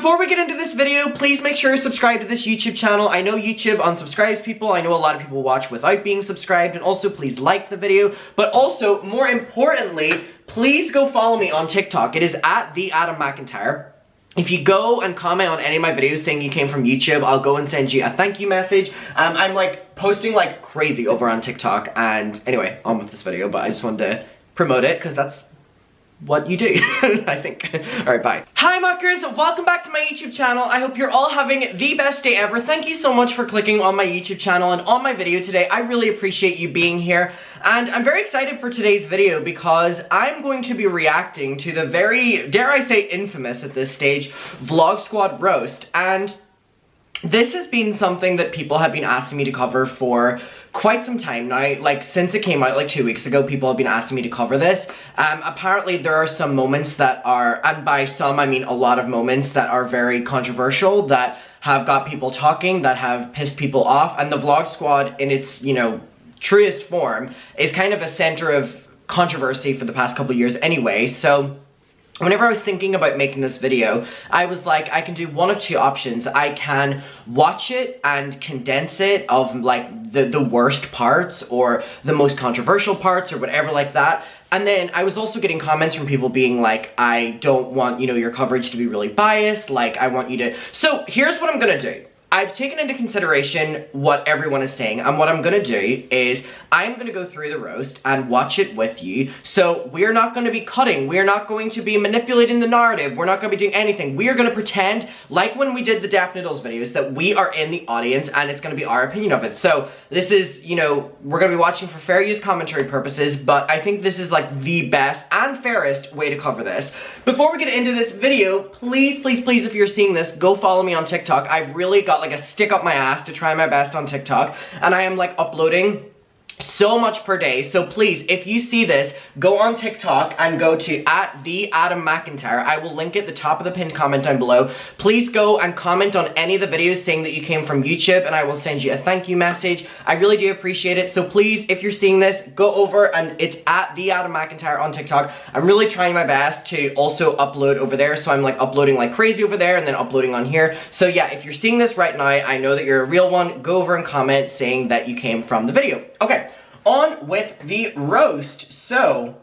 Before we get into this video, please make sure you subscribe to this YouTube channel. I know YouTube unsubscribes people. I know a lot of people watch without being subscribed. And also, please like the video. But also, more importantly, please go follow me on TikTok. It is at the Adam McIntyre. If you go and comment on any of my videos saying you came from YouTube, I'll go and send you a thank you message. I'm like posting like crazy over on TikTok. And anyway, on with this video, but I just wanted to promote it because that's what you do, I think. Alright, bye. Hi muckers, welcome back to my YouTube channel. I hope you're all having the best day ever. Thank you so much for clicking on my YouTube channel and on my video today. I really appreciate you being here. And I'm very excited for today's video because I'm going to be reacting to the very, dare I say infamous at this stage, Vlog Squad roast. And this has been something that people have been asking me to cover for quite some time now. Like, since it came out like 2 weeks ago, people have been asking me to cover this. Apparently there are some moments that are, and by some I mean a lot of moments that are very controversial, that have got people talking, that have pissed people off, and the Vlog Squad in its, you know, truest form is kind of a center of controversy for the past couple of years anyway. So whenever I was thinking about making this video, I was like, I can do one of two options. I can watch it and condense it of like the worst parts or the most controversial parts or whatever like that. And then I was also getting comments from people being like, I don't want, you know, your coverage to be really biased. Like, I want you to... So here's what I'm gonna do. I've taken into consideration what everyone is saying, and what I'm gonna do is I'm gonna go through the roast and watch it with you. So we're not gonna be cutting, we're not going to be manipulating the narrative, we're not gonna be doing anything. We are gonna pretend, like when we did the Daft Noodles videos, that we are in the audience and it's gonna be our opinion of it. So this is, you know, we're gonna be watching for fair use commentary purposes, but I think this is like the best and fairest way to cover this. Before we get into this video, please, please, please, if you're seeing this, go follow me on TikTok. I've really got like a stick up my ass to try my best on TikTok, and I am like uploading so much per day. So please, if you see this, go on TikTok and go to @the_Adam_McIntyre. I will link at the top of the pinned comment down below. Please go and comment on any of the videos saying that you came from YouTube, and I will send you a thank you message. I really do appreciate it. So please, if you're seeing this, go over and it's @the_Adam_McIntyre on TikTok. I'm really trying my best to also upload over there, so I'm like uploading like crazy over there and then uploading on here. So yeah, if you're seeing this right now, I know that you're a real one. Go over and comment saying that you came from the video. Okay. On with the roast. So,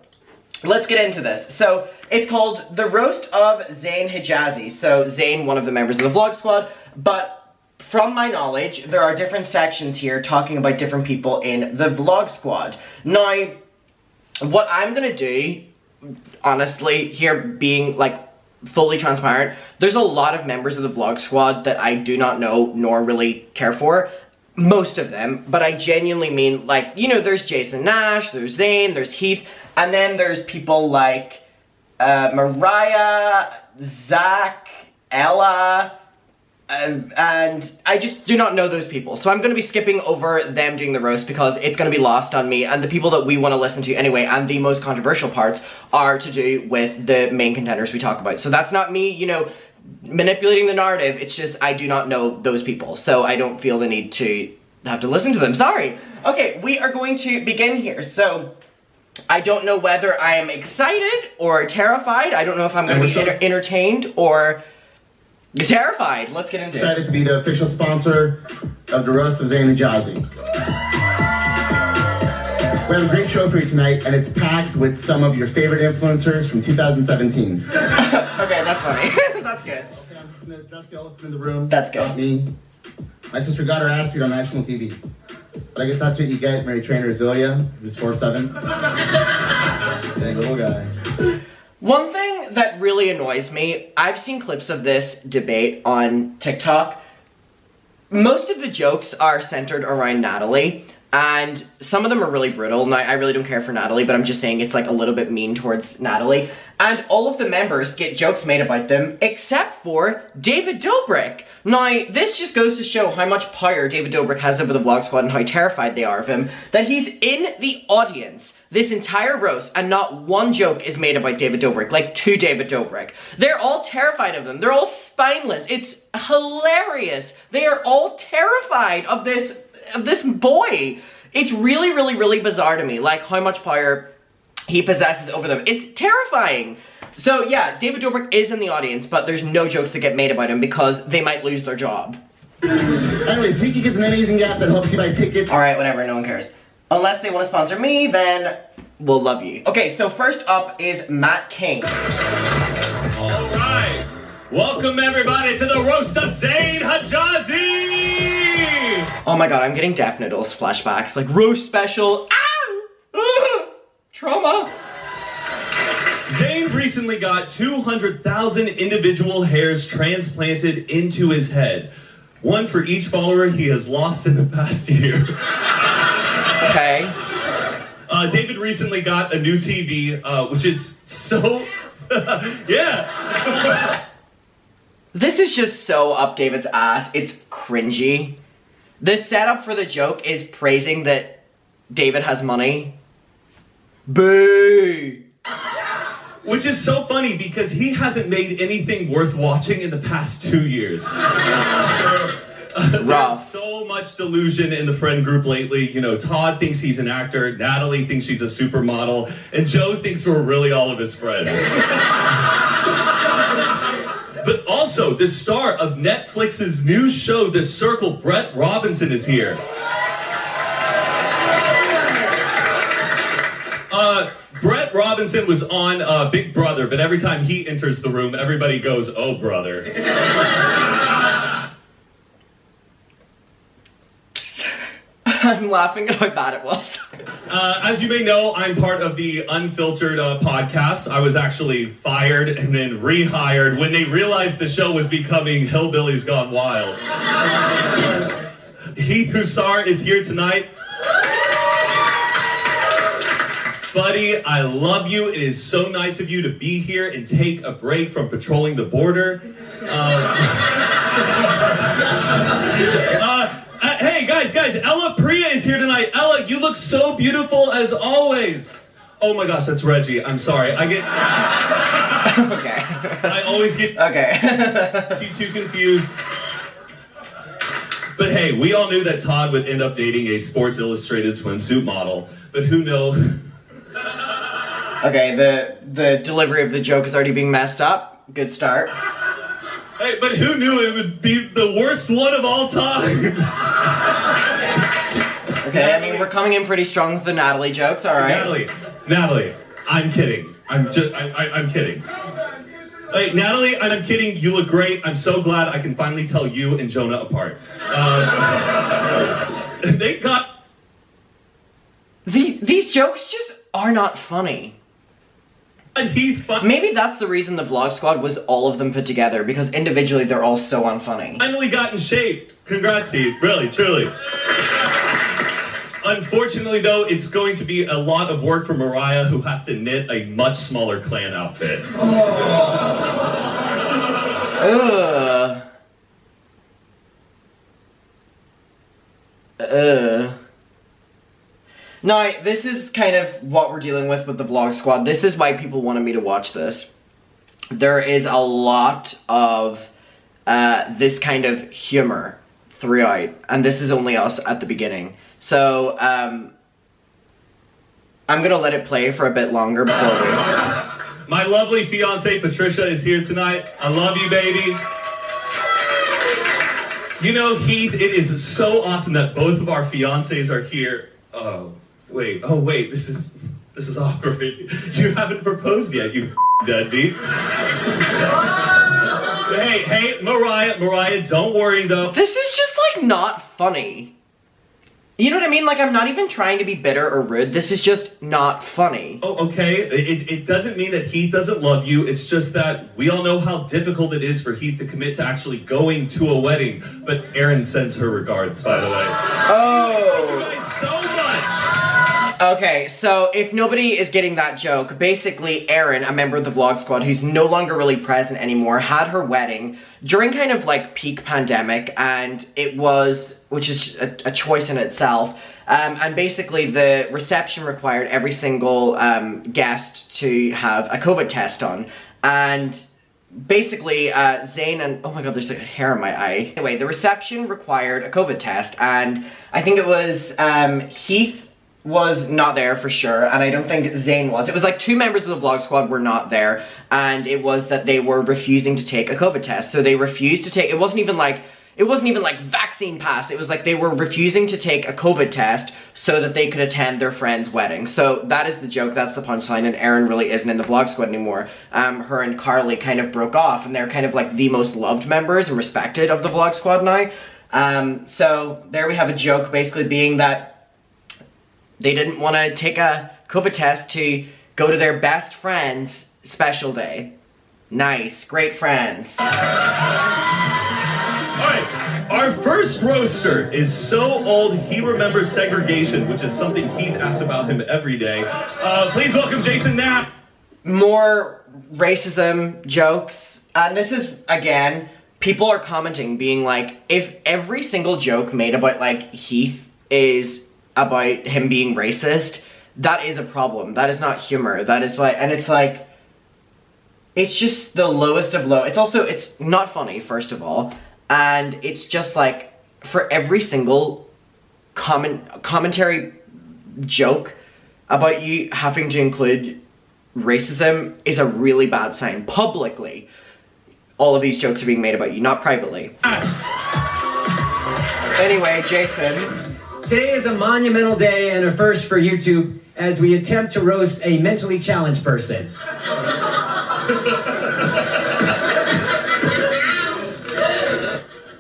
let's get into this. So, it's called The Roast of Zayn Hijazi. So, Zayn, one of the members of the Vlog Squad, but from my knowledge, there are different sections here talking about different people in the Vlog Squad. Now, what I'm gonna do, honestly, here being like fully transparent, there's a lot of members of the Vlog Squad that I do not know nor really care for. Most of them, but I genuinely mean, like, you know, there's Jason Nash, there's Zayn, there's Heath, and then there's people like Mariah, Zach, Ella, and I just do not know those people. So I'm going to be skipping over them doing the roast because it's going to be lost on me, and the people that we want to listen to anyway, and the most controversial parts, are to do with the main contenders we talk about. So that's not me, you know, manipulating the narrative. It's just I do not know those people, so I don't feel the need to have to listen to them. Sorry. Okay, we are going to begin here. So I don't know whether I am excited or terrified. I don't know if I'm going to be entertained or terrified. Let's get into it. Excited to be the official sponsor of the roast of Zayn Hijazi. We have a great show for you tonight, and it's packed with some of your favorite influencers from 2017. Okay, that's funny. That's good. Okay, I'm just gonna address the elephant in the room. That's good. Not me. My sister got her ass beat on national TV. But I guess that's what you get, Mary Trainer Zilia, who's 4'7". Dang little guy. One thing that really annoys me, I've seen clips of this debate on TikTok. Most of the jokes are centered around Natalie. And some of them are really brutal, and I really don't care for Natalie, but I'm just saying it's like a little bit mean towards Natalie. And all of the members get jokes made about them, except for David Dobrik. Now, this just goes to show how much power David Dobrik has over the Vlog Squad and how terrified they are of him, that he's in the audience this entire roast, and not one joke is made about David Dobrik, like to David Dobrik. They're all terrified of them. They're all spineless. It's hilarious. They are all terrified of this boy. It's really, really, really bizarre to me, like how much power he possesses over them. It's terrifying. So yeah, David Dobrik is in the audience, but there's no jokes that get made about him because they might lose their job. Anyway, SeatGeek is an amazing app that helps you buy tickets. Alright, whatever, no one cares. Unless they want to sponsor me, then we'll love you. Okay, so first up is Matt King. Alright, welcome everybody to the Roast of Zayn Hajazi! Oh my god, I'm getting Death Noodles flashbacks. Like, roast special. Ow! Trauma. Zayn recently got 200,000 individual hairs transplanted into his head. One for each follower he has lost in the past year. Okay. David recently got a new TV, which is so... yeah. This is just so up David's ass. It's cringy. The setup for the joke is praising that David has money. Boo! Which is so funny because he hasn't made anything worth watching in the past 2 years. There's so much delusion in the friend group lately. You know, Todd thinks he's an actor, Natalie thinks she's a supermodel, and Joe thinks we're really all of his friends. But also, the star of Netflix's new show, The Circle, Brett Robinson, is here. Brett Robinson was on Big Brother, but every time he enters the room, everybody goes, "Oh, brother." I'm laughing at how bad it was. As you may know, I'm part of the Unfiltered podcast. I was actually fired and then rehired when they realized the show was becoming Hillbillies Gone Wild. Heath Hussar is here tonight. Buddy, I love you. It is so nice of you to be here and take a break from patrolling the border. Hey, guys, Ella Priya is here tonight. Ella, you look so beautiful as always. Oh my gosh, that's Reggie. I'm sorry. Okay. I always get too confused. But hey, we all knew that Todd would end up dating a Sports Illustrated swimsuit model. But who knows? Okay, the delivery of the joke is already being messed up. Good start. Hey, but who knew it would be the worst one of all time? Okay, I mean, we're coming in pretty strong with the Natalie jokes, alright? Natalie, I'm kidding. I'm kidding. Hey, Natalie, I'm kidding. You look great. I'm so glad I can finally tell you and Jonah apart. They got... These jokes just are not funny. Maybe that's the reason the Vlog Squad was all of them put together, because individually they're all so unfunny. Finally got in shape. Congrats, Heath. Really, truly. Unfortunately, though, it's going to be a lot of work for Mariah, who has to knit a much smaller clan outfit. Now, this is kind of what we're dealing with the Vlog Squad. This is why people wanted me to watch this. There is a lot of this kind of humor throughout, and this is only us at the beginning. So, I'm gonna let it play for a bit longer before we... My lovely fiance Patricia is here tonight. I love you, baby. You know, Heath, it is so awesome that both of our fiancés are here. Oh wait, this is awkward. You haven't proposed yet, you deadbeat. Hey, Mariah, don't worry though. This is just like not funny. You know what I mean? Like, I'm not even trying to be bitter or rude. This is just not funny. Oh, okay. It doesn't mean that Heath doesn't love you. It's just that we all know how difficult it is for Heath to commit to actually going to a wedding. But Erin sends her regards, by the way. Oh. Thank you guys so much. Okay, so if nobody is getting that joke, basically Erin, a member of the Vlog Squad, who's no longer really present anymore, had her wedding during kind of like peak pandemic, and it was, which is a choice in itself, and basically the reception required every single guest to have a COVID test on, and basically Zayn and, oh my god, there's like hair in my eye. Anyway, the reception required a COVID test, and I think it was Heath was not there for sure, and I don't think Zayn was. It was like 2 members of the vlog squad were not there, and it was that they were refusing to take a COVID test. So they refused to take, it wasn't even like vaccine pass. It was like they were refusing to take a COVID test so that they could attend their friend's wedding. So that is the joke, that's the punchline, and Erin really isn't in the vlog squad anymore. Her and Carly kind of broke off, and they're kind of like the most loved members and respected of the vlog squad now. So there we have a joke basically being that they didn't want to take a COVID test to go to their best friend's special day. Nice, great friends. Alright, our first roaster is so old he remembers segregation, which is something Heath asks about him every day. Please welcome Jason Nash. More racism jokes. And this is, again, people are commenting being like, if every single joke made about like Heath is about him being racist, that is a problem. That is not humor. That is why, and it's like, it's just the lowest of low. It's also, it's not funny, first of all, and it's just like, for every single commentary joke about you having to include racism is a really bad sign. Publicly, all of these jokes are being made about you, not privately. Anyway, Jason. Today is a monumental day and a first for YouTube as we attempt to roast a mentally challenged person.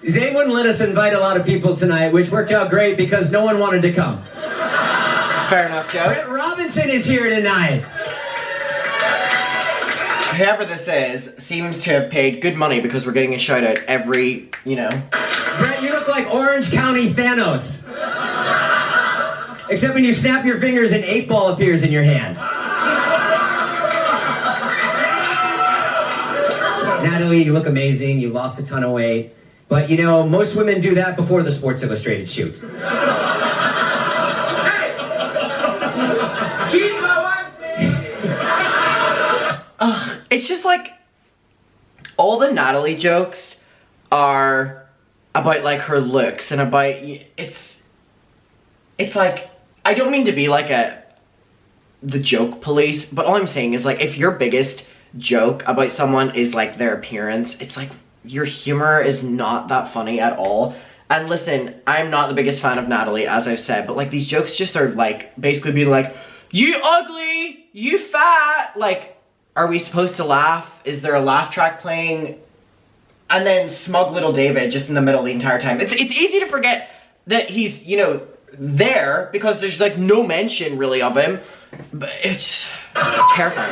Zayn wouldn't let us invite a lot of people tonight, which worked out great because no one wanted to come. Fair enough, Joe. Brett Robinson is here tonight. Whoever this is seems to have paid good money because we're getting a shout out every, you know. Brett, you look like Orange County Thanos. Except when you snap your fingers, an 8-ball appears in your hand. Natalie, you look amazing. You lost a ton of weight. But, you know, most women do that before the Sports Illustrated shoot. Hey! Keep my wife's name! It's just like, all the Natalie jokes are about like her looks and about, it's like, I don't mean to be like the joke police, but all I'm saying is like, if your biggest joke about someone is like their appearance, it's like, your humor is not that funny at all. And listen, I'm not the biggest fan of Natalie, as I've said, but like these jokes just are like, basically being like, you ugly, you fat, like, are we supposed to laugh? Is there a laugh track playing? And then smug little David just in the middle the entire time. It's easy to forget that he's, you know, there because there's like no mention really of him, but it's terrifying.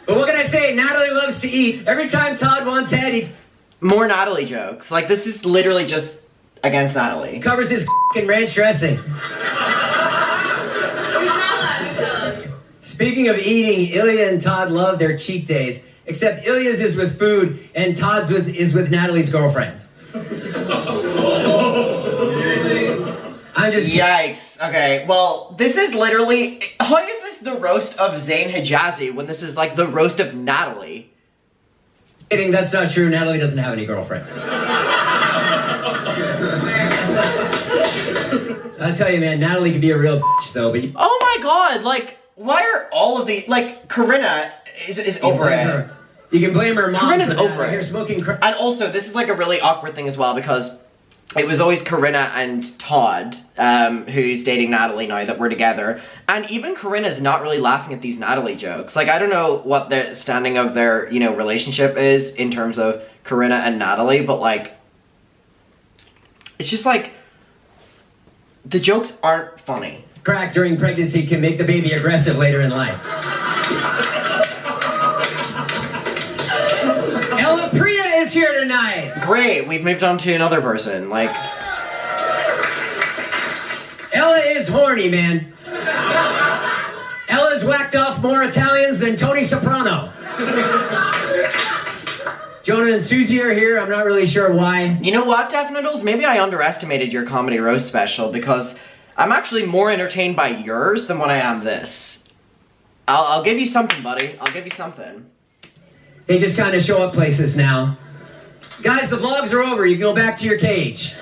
But what can I say? Natalie loves to eat. Every time Todd wants head, he more Natalie jokes. Like this is literally just against Natalie. covers his in ranch dressing. Speaking of eating, Ilya and Todd love their cheat days, except Ilya's is with food and Todd's is with Natalie's girlfriends. I'm just Yikes. Okay, well, this is literally, how is this the roast of Zayn Hijazi when this is like the roast of Natalie? kidding, that's not true. Natalie doesn't have any girlfriends. I'll tell you, man, Natalie could be a real bitch, though, but Oh my god, like, why are all of the, like, Corinna is over it. You can blame her mom. Corinna's for that. over I hear it. smoking And also, this is like a really awkward thing as well because it was always Corinna and Todd, who's dating Natalie now, that were together. And even Corinna's not really laughing at these Natalie jokes. Like, I don't know what the standing of their, you know, relationship is in terms of Corinna and Natalie, but like, it's just like, the jokes aren't funny. Crack during pregnancy can make the baby aggressive later in life. Ella Priya is here tonight. Great, we've moved on to another person, like... Ella is horny, man. Ella's whacked off more Italians than Tony Soprano. Jonah and Susie are here. I'm not really sure why. You know what, Def Noodles? Maybe I underestimated your comedy roast special because I'm actually more entertained by yours than when I am this. I'll give you something, buddy. I'll give you something. They just kind of show up places now. Guys, the vlogs are over. You can go back to your cage.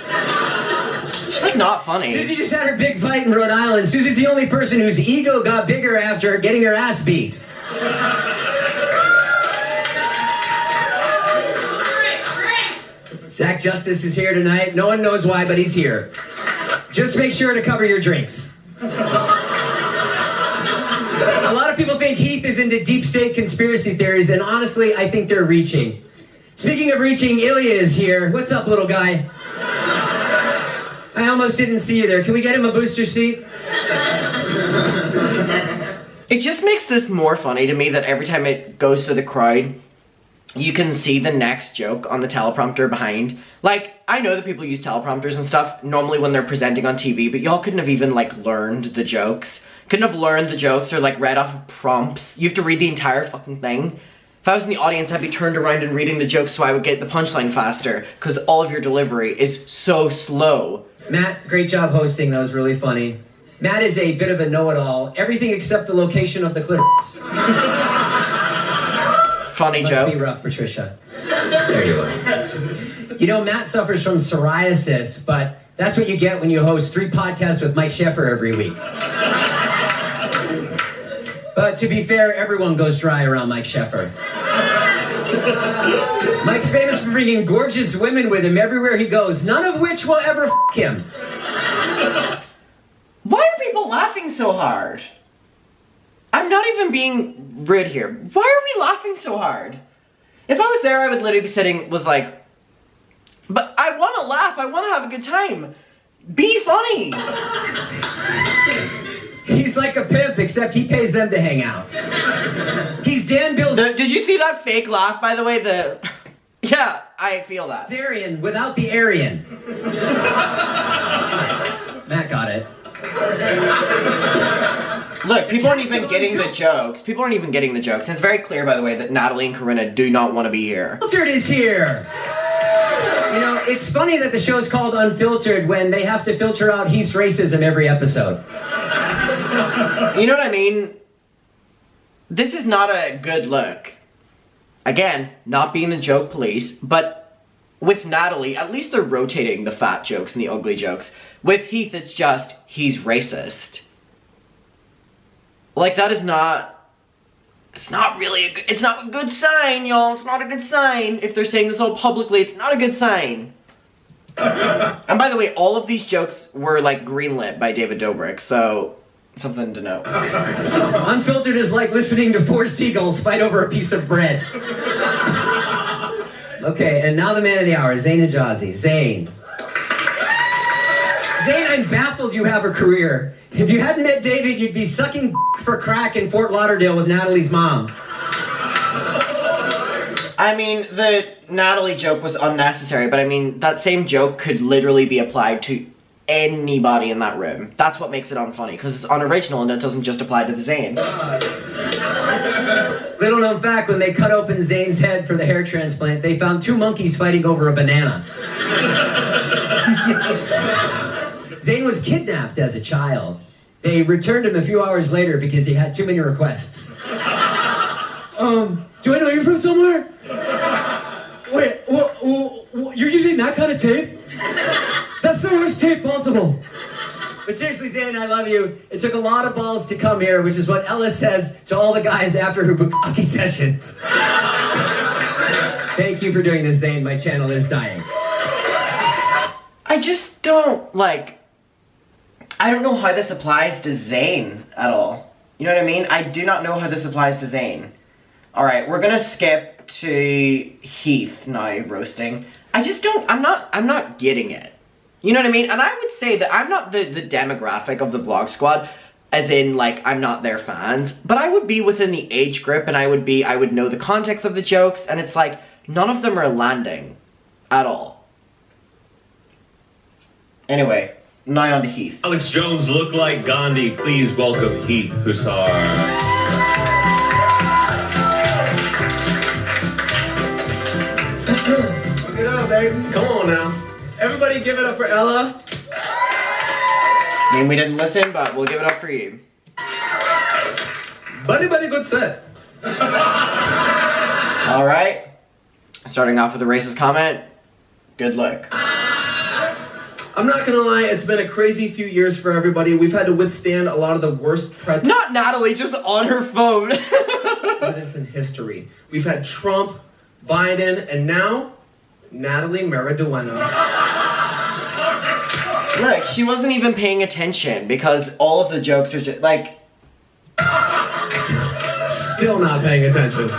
She's like not funny. Susie just had her big fight in Rhode Island. Susie's the only person whose ego got bigger after getting her ass beat. Zach Justice is here tonight. No one knows why, but he's here. Just make sure to cover your drinks. A lot of people think Heath is into deep state conspiracy theories, and honestly, I think they're reaching. Speaking of reaching, Ilya is here. What's up, little guy? I almost didn't see you there. Can we get him a booster seat? It just makes this more funny to me that every time it goes to the crowd, you can see the next joke on the teleprompter behind. Like, I know that people use teleprompters and stuff normally when they're presenting on TV, but y'all couldn't have even, like, learned the jokes. Couldn't have learned the jokes or, like, read off of prompts. You have to read the entire fucking thing. If I was in the audience, I'd be turned around and reading the jokes so I would get the punchline faster, because all of your delivery is so slow. Matt, great job hosting. That was really funny. Matt is a bit of a know-it-all. Everything except the location of the clitoris. Funny joke. Must be rough, Patricia. There you are. You know, Matt suffers from psoriasis, but that's what you get when you host 3 podcasts with Mike Sheffer every week. But to be fair, everyone goes dry around Mike Sheffer. Mike's famous for bringing gorgeous women with him everywhere he goes, none of which will ever f*** him. Why are people laughing so hard? I'm not even being rude here. Why are we laughing so hard? If I was there, I would literally be sitting with like, but I want to laugh. I want to have a good time. Be funny. He's like a pimp, except he pays them to hang out. He's Dan Bill's... Did you see that fake laugh, by the way? Yeah, I feel that. Aryan without the Aryan. Matt got it. Look, people aren't even getting the jokes. People aren't even getting the jokes. And it's very clear, by the way, that Natalie and Corinna do not want to be here. Unfiltered is here. You know, it's funny that the show's called Unfiltered when they have to filter out Heath's racism every episode. You know what I mean? This is not a good look. Again, not being the joke police, but with Natalie, at least they're rotating the fat jokes and the ugly jokes. With Heath, it's just, he's racist. Like, that is not... It's not really a good... It's not a good sign, y'all. It's not a good sign. If they're saying this all publicly, it's not a good sign. And by the way, all of these jokes were, like, greenlit by David Dobrik, so... Something to know. Unfiltered is like listening to 4 seagulls fight over a piece of bread. Okay, and now the man of the hour, Zayn Ajazi. Zayn. Zayn, I'm baffled you have a career. If you hadn't met David, you'd be sucking for crack in Fort Lauderdale with Natalie's mom. I mean, the Natalie joke was unnecessary, but I mean, that same joke could literally be applied to anybody in that room. That's what makes it unfunny, because it's unoriginal and it doesn't just apply to the Zayn. Little known fact, when they cut open Zayn's head for the hair transplant, they found 2 monkeys fighting over a banana. Zayn was kidnapped as a child. They returned him a few hours later because he had too many requests. Do I know you from somewhere? Wait, you're using that kind of tape? That's the worst tape possible. But seriously, Zayn, I love you. It took a lot of balls to come here, which is what Ellis says to all the guys after her bukkake sessions. Thank you for doing this, Zayn. My channel is dying. I just don't, like... I don't know how this applies to Zayn at all. You know what I mean? I do not know how this applies to Zayn. Alright, we're gonna skip to Heath now roasting. I just don't... I'm not getting it. You know what I mean? And I would say that I'm not the demographic of the Vlog Squad, as in, like, I'm not their fans, but I would be within the age group, and I would know the context of the jokes, and it's like, none of them are landing at all. Anyway, now on to Heath. Alex Jones look like Gandhi. Please welcome Heath Hussar. Look it up, baby. Come on now. Everybody give it up for Ella. I mean, we didn't listen, but we'll give it up for you. Very good set. All right. Starting off with a racist comment. Good luck. I'm not gonna lie, it's been a crazy few years for everybody. We've had to withstand a lot of the worst Not Natalie, just on her phone. presidents in history. We've had Trump, Biden, and now, Natalie Mariduena. Look, she wasn't even paying attention because all of the jokes are just like... Still not paying attention.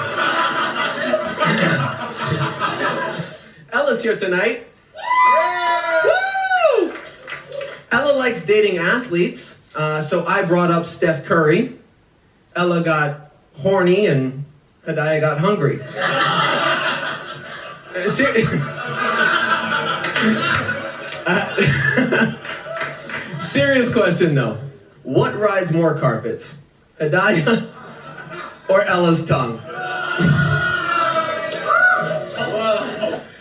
Ella's here tonight. Woo! Ella likes dating athletes, so I brought up Steph Curry. Ella got horny and Hidayah got hungry. Serious question though. What rides more carpets? Hidayah or Ella's tongue?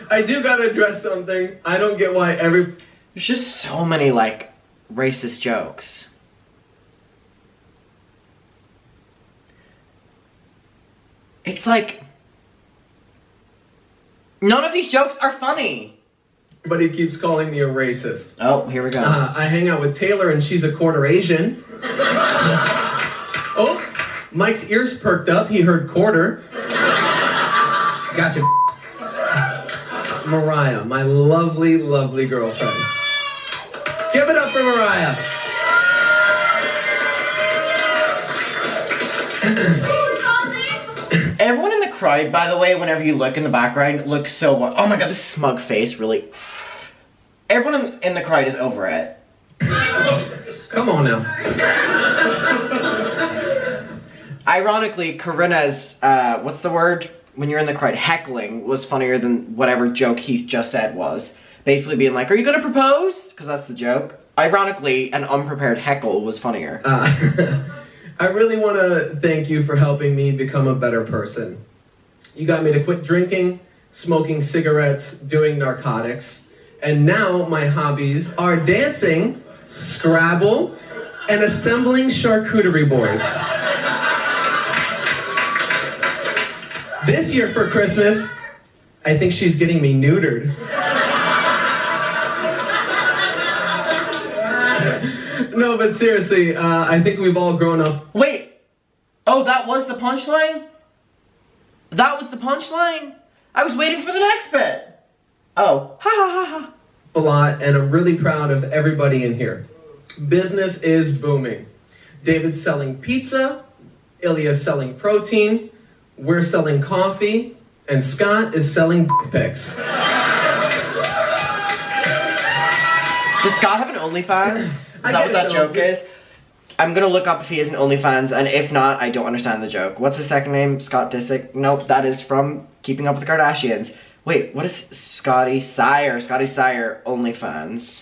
I do gotta address something. I don't get why There's just so many, like, racist jokes. It's like... None of these jokes are funny. Everybody keeps calling me a racist. Oh, here we go. I hang out with Taylor and she's a quarter Asian. Oh, Mike's ears perked up. He heard quarter. Gotcha. Mariah, my lovely, lovely girlfriend. Give it up for Mariah. Everyone in the crowd, by the way, whenever you look in the background, looks so... Oh my god, this smug face, really... Everyone in the crowd is over it. Come on now. Ironically, Corinna's, what's the word? When you're in the crowd, heckling was funnier than whatever joke Heath just said was. Basically being like, are you gonna propose? Because that's the joke. Ironically, an unprepared heckle was funnier. I really want to thank you for helping me become a better person. You got me to quit drinking, smoking cigarettes, doing narcotics, and now my hobbies are dancing, Scrabble, and assembling charcuterie boards. This year for Christmas, I think she's getting me neutered. No, but seriously, I think we've all grown up. Wait! Oh, that was the punchline? That was the punchline? I was waiting for the next bit. Oh, ha ha ha ha. A lot, and I'm really proud of everybody in here. Business is booming. David's selling pizza, Ilya's selling protein, we're selling coffee, and Scott is selling dick pics. Does Scott have an OnlyFans? Is that what that joke is? I'm gonna look up if he has an OnlyFans, and if not, I don't understand the joke. What's his second name? Scott Disick? Nope, that is from Keeping Up with the Kardashians. Wait, what is Scotty Sire? Scotty Sire OnlyFans.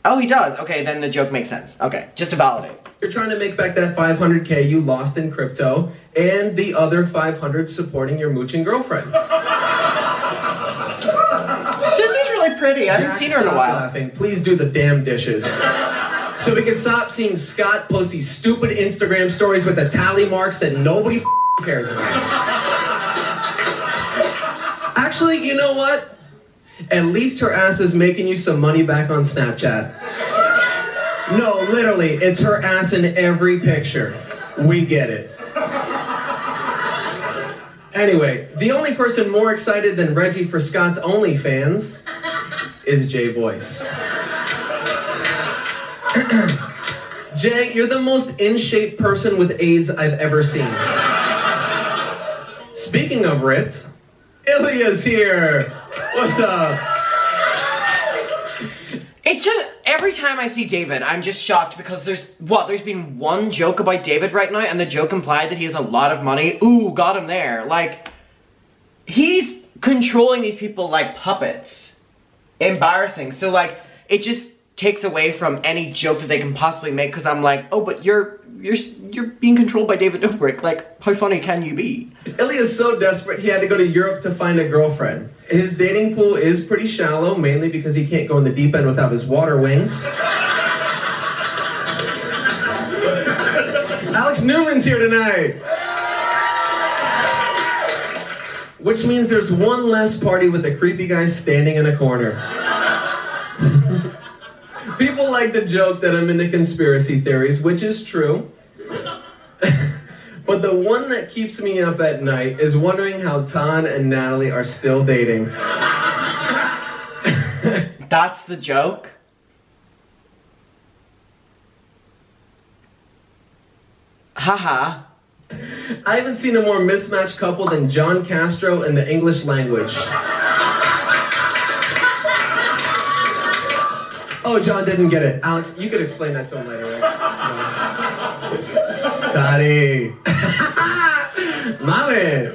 Oh, he does. Okay, then the joke makes sense. Okay, just to validate. You're trying to make back that $500K you lost in crypto, and the other 500 supporting your mooching girlfriend. Susie's really pretty. I haven't seen her in a Stop while. laughing. Please do the damn dishes. So we can stop seeing Scott post these stupid Instagram stories with the tally marks that nobody cares about. Actually, you know what? At least her ass is making you some money back on Snapchat. No, literally, it's her ass in every picture. We get it. Anyway, the only person more excited than Reggie for Scott's OnlyFans is Jay Boyce. Jay, you're the most in-shape person with AIDS I've ever seen. Speaking of ripped, Ilya's here. What's up? It just, every time I see David, I'm just shocked because there's been one joke about David right now, and the joke implied that he has a lot of money. Ooh, got him there. Like, he's controlling these people like puppets. Embarrassing. So, like, it just takes away from any joke that they can possibly make, because I'm like, oh, but you're being controlled by David Dobrik. Like, how funny can you be? Ilya's so desperate he had to go to Europe to find a girlfriend. His dating pool is pretty shallow, mainly because he can't go in the deep end without his water wings. Alex Newman's here tonight. which means there's one less party with the creepy guy standing in a corner. People like to joke that I'm into conspiracy theories, which is true. But the one that keeps me up at night is wondering how Todd and Natalie are still dating. That's the joke? Haha. I haven't seen a more mismatched couple than John Castro and the English language. Oh, John didn't get it. Alex, you could explain that to him later, right? No. Toddy. Mommy.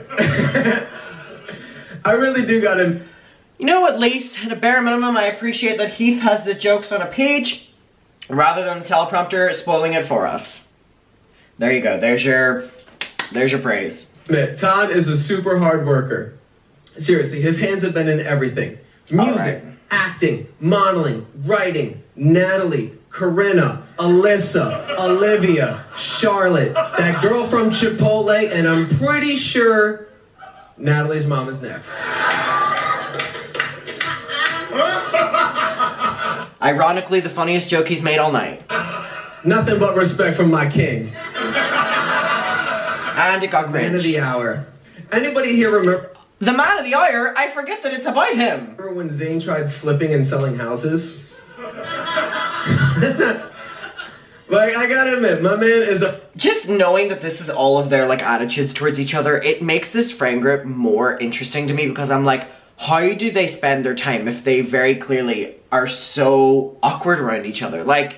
I really do got him. You know, at least, at a bare minimum, I appreciate that Heath has the jokes on a page, rather than the teleprompter spoiling it for us. There you go, there's your praise. Todd is a super hard worker. Seriously, his hands have been in everything. Music, acting, modeling, writing, Natalie, Corinna, Alyssa, Olivia, Charlotte, that girl from Chipotle, and I'm pretty sure Natalie's mom is next. Ironically, the funniest joke he's made all night. Nothing but respect from my king. And it got Man of rich. the hour. Anybody here remember The man of the hour? I forget that it's about him. when Zane tried flipping and selling houses? Like, I gotta admit, my man is a... Just knowing that this is all of their, like, attitudes towards each other, it makes this friend group more interesting to me because I'm like, how do they spend their time if they very clearly are so awkward around each other? Like,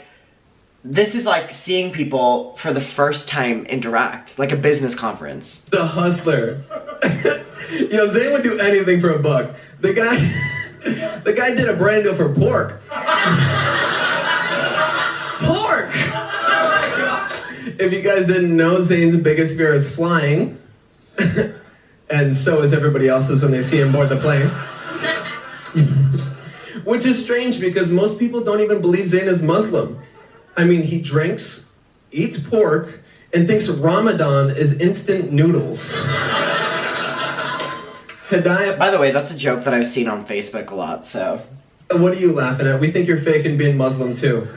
this is like seeing people for the first time interact, like a business conference. The hustler. Yo, Zane would do anything for a buck. The guy did a brand deal for pork. Pork! If you guys didn't know, Zane's biggest fear is flying. And so is everybody else's when they see him board the plane. Which is strange because most people don't even believe Zane is Muslim. I mean, he drinks, eats pork, and thinks Ramadan is instant noodles. Hidayah, By the way, that's a joke that I've seen on Facebook a lot, so. what are you laughing at? We think you're fake and being Muslim too.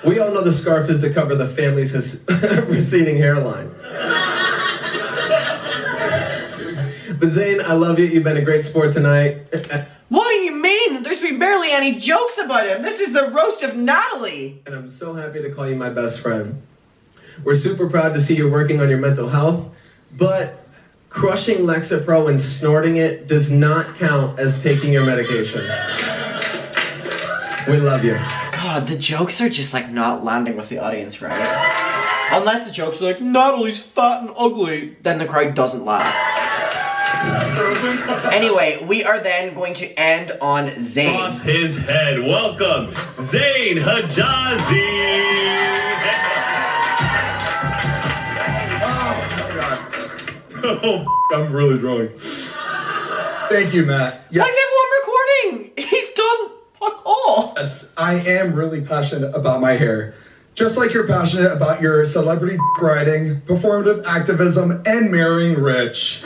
We all know the scarf is to cover the family's receding hairline. But Zane, I love you. You've been a great sport tonight. What do you mean? There's been barely any jokes about him. This is the roast of Natalie. And I'm so happy to call you my best friend. We're super proud to see you working on your mental health, but crushing Lexapro and snorting it does not count as taking your medication. We love you. God, the jokes are just like not landing with the audience, right? Unless the jokes are like, Natalie's fat and ugly, then the crowd doesn't laugh. Anyway, we are then going to end on Zane. Cross his head. Welcome, Zane Hijazi. Oh, I'm really drunk. Thank you, Matt. Why is everyone recording? He's done fuck all. Yes, I am really passionate about my hair. Just like you're passionate about your celebrity riding, performative activism, and marrying rich.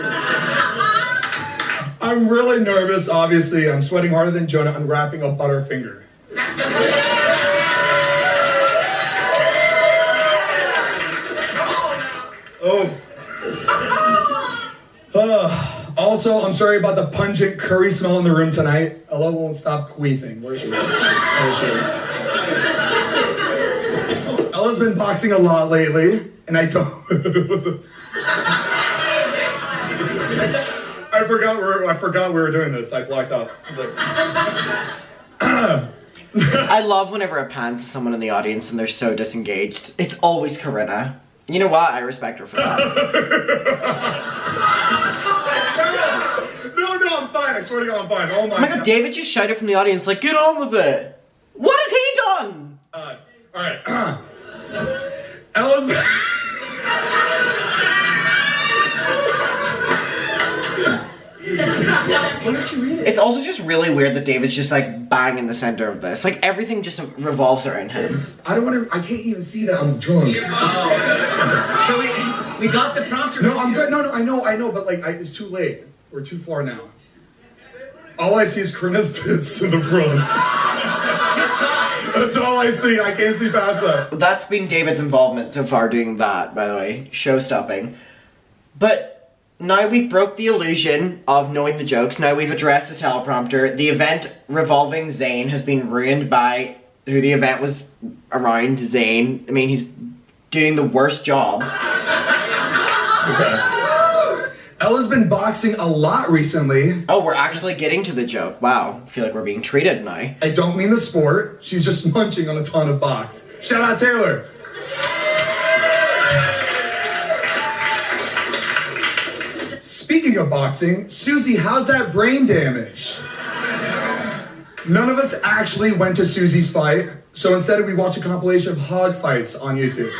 I'm really nervous, obviously. I'm sweating harder than Jonah unwrapping a Butterfinger. Also, I'm sorry about the pungent curry smell in the room tonight. Ella won't stop queefing. Where's she? There she is. Ella's been boxing a lot lately, and I don't... I forgot we were doing this. I blacked out. I was like... I love whenever it pans to someone in the audience and they're so disengaged. It's always Corinna. You know what? I respect her for that. No, I'm fine. I swear to God, I'm fine. Oh Oh my god, David just shouted from the audience like, get on with it. What has he done? All right. Ella's... It's also just really weird that David's just like bang in the center of this. Like everything just revolves around him. I can't even see that I'm drunk. So we got the prompter. No, I'm good. No, I know, but like, it's too late. We're too far now. All I see is Corinna's tits in the front. Just talk. That's all I see. I can't see past that. That's been David's involvement so far doing that, by the way. Show-stopping. But now we've broke the illusion of knowing the jokes. Now we've addressed the teleprompter. The event revolving Zayn has been ruined by who the event was around, Zayn. I mean, he's doing the worst job. Okay. Ella's been boxing a lot recently. Oh, we're actually getting to the joke. Wow. I feel like we're being treated now. I don't mean the sport. She's just munching on a ton of box. Shout out Taylor. Speaking of boxing, Susie, how's that brain damage? None of us actually went to Susie's fight, so instead we watched a compilation of hog fights on YouTube.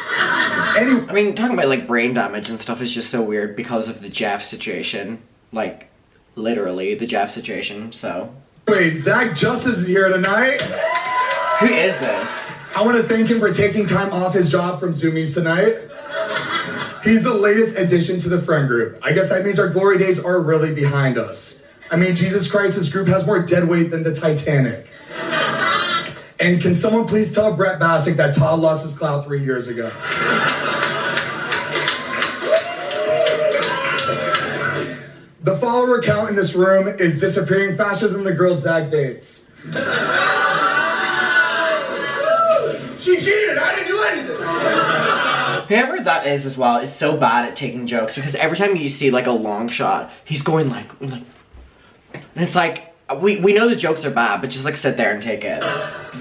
I mean, talking about like brain damage and stuff is just so weird because of the Jeff situation. Like, literally, the Jeff situation, so. Wait, Zach Justice is here tonight. Who is this? I want to thank him for taking time off his job from Zoomies tonight. He's the latest addition to the friend group. I guess that means our glory days are really behind us. I mean, Jesus Christ, this group has more dead weight than the Titanic. And can someone please tell Brett Bassick that Todd lost his clout 3 years ago? The follower count in this room is disappearing faster than the girls Zach dates. She cheated! I didn't do anything! Whoever that is as well is so bad at taking jokes because every time you see like a long shot, he's going like and it's like, we know the jokes are bad, but just like sit there and take it.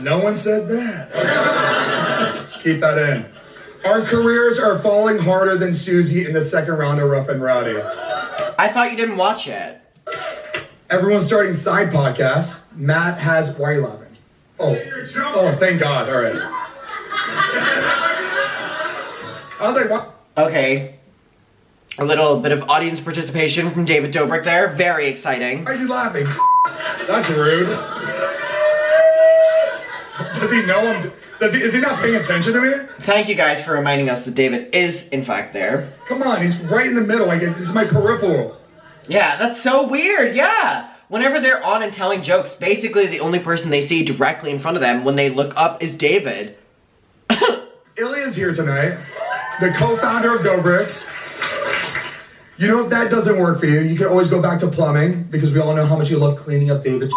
No one said that. Keep that in. Our careers are falling harder than Susie in the second round of Rough and Rowdy. I thought you didn't watch it. Everyone's starting side podcasts. Matt has, why are you laughing? Oh, thank God, all right. I was like, what? Okay. A little bit of audience participation from David Dobrik there. Very exciting. Why is he laughing? That's rude. Does he know I'm... Is he not paying attention to me? Thank you guys for reminding us that David is, in fact, there. Come on, he's right in the middle. This is my peripheral. Yeah, that's so weird, yeah. Whenever they're on and telling jokes, basically the only person they see directly in front of them when they look up is David. Ilya's here tonight, the co-founder of Dobrik's. You know, if that doesn't work for you, you can always go back to plumbing, because we all know how much you love cleaning up David's.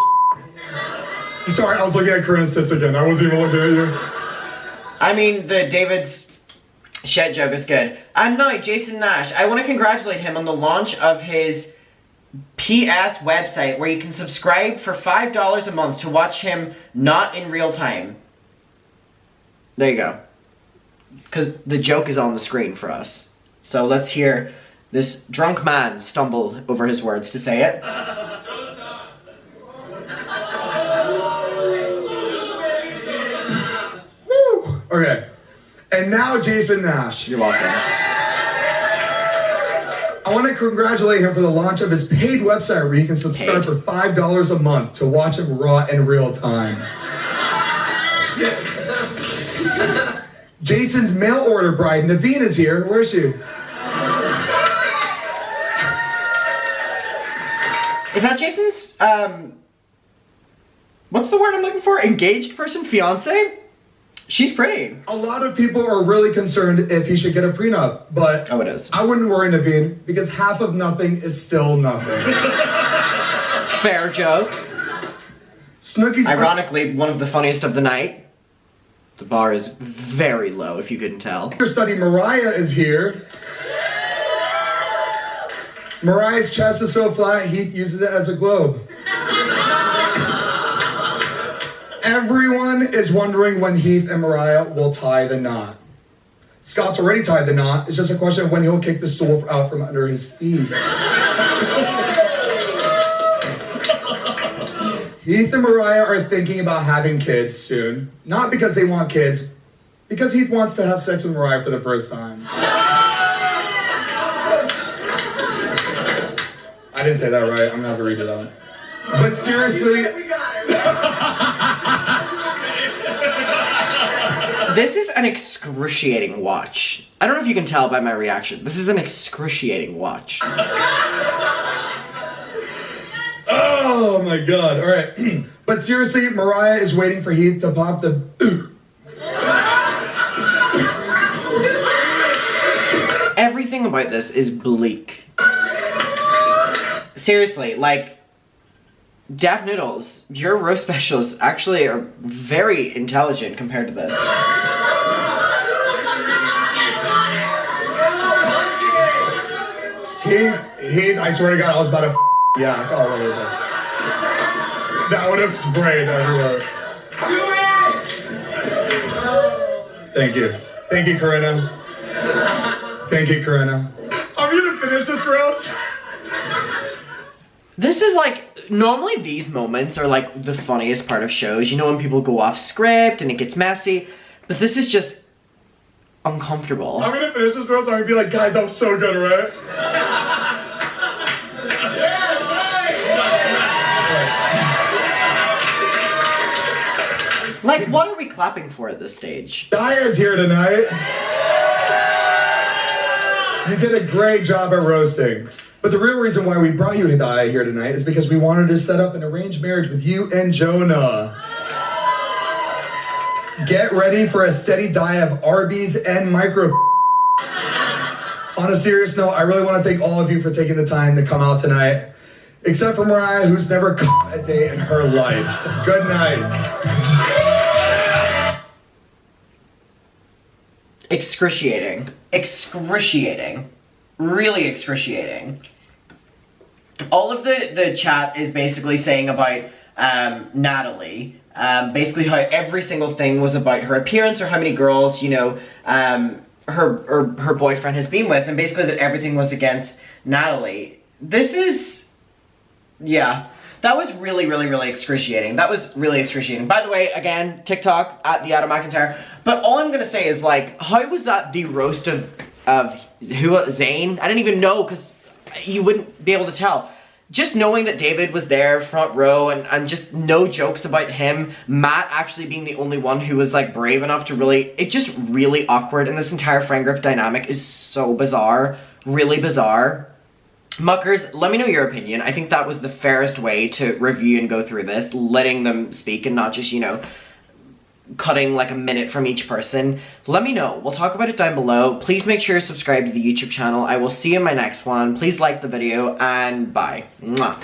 Sorry, I was looking at Corinne's tits again. I wasn't even looking at you. I mean, the David's shit joke is good. And now, Jason Nash, I want to congratulate him on the launch of his PS website where you can subscribe for $5 a month to watch him not in real time. There you go. Because the joke is on the screen for us. So let's hear this drunk man stumble over his words to say it. Woo! Okay. And now Jason Nash. You're welcome. I want to congratulate him for the launch of his paid website where you can subscribe for $5 a month to watch him raw in real time. Jason's mail order bride, Naveen, is here. Where is she? Is that Jason's, what's the word I'm looking for? Engaged person? Fiance? She's pretty. A lot of people are really concerned if he should get a prenup, but oh, it is. I wouldn't worry, Naveen, because half of nothing is still nothing. Fair joke. Snooki's ironically one of the funniest of the night. The bar is very low, if you couldn't tell. Understudy Mariah is here. Mariah's chest is so flat, Heath uses it as a globe. Everyone is wondering when Heath and Mariah will tie the knot. Scott's already tied the knot. It's just a question of when he'll kick the stool out from under his feet. Heath and Mariah are thinking about having kids soon. Not because they want kids, because Heath wants to have sex with Mariah for the first time. I didn't say that right. I'm gonna have to redo that one. But seriously... This is an excruciating watch. I don't know if you can tell by my reaction. This is an excruciating watch. Oh my god, alright. But seriously, Mariah is waiting for Heath to pop the... Everything about this is bleak. Seriously, like, Daft Noodles, your roast specials actually are very intelligent compared to this. Heath, I swear to God, I was about to yeah, all over this. That would have sprayed everywhere. Thank you. Thank you, Corinna. Thank you, Corinna. I'm gonna finish this roast. This is like, normally these moments are like the funniest part of shows. You know, when people go off script and it gets messy, but this is just uncomfortable. I'm gonna finish this roast, I'm gonna be like, guys, that was so good, right? Like, what are we clapping for at this stage? Daya's here tonight. You did a great job at roasting. But the real reason why we brought you Daya here tonight is because we wanted to set up an arranged marriage with you and Jonah. Get ready for a steady diet of Arby's and micro. On a serious note, I really want to thank all of you for taking the time to come out tonight. Except for Mariah, who's never caught a day in her life. Good night. Excruciating. Excruciating. Really excruciating. All of the chat is basically saying about Natalie. Basically how every single thing was about her appearance or how many girls, you know, her boyfriend has been with, and basically that everything was against Natalie. This is... yeah. That was really, really, really excruciating. That was really excruciating. By the way, again, TikTok, at the Adam McIntyre. But all I'm gonna say is, like, how was that the roast of who, Zayn? I didn't even know, because you wouldn't be able to tell. Just knowing that David was there, front row, and just no jokes about him. Matt actually being the only one who was, like, brave enough to really... It's just really awkward, and this entire friend group dynamic is so bizarre. Really bizarre. Muckers, let me know your opinion. I think that was the fairest way to review and go through this, letting them speak and not just, you know, cutting like a minute from each person. Let me know. We'll talk about it down below. Please make sure you're subscribed to the YouTube channel. I will see you in my next one. Please like the video, and bye. Mwah.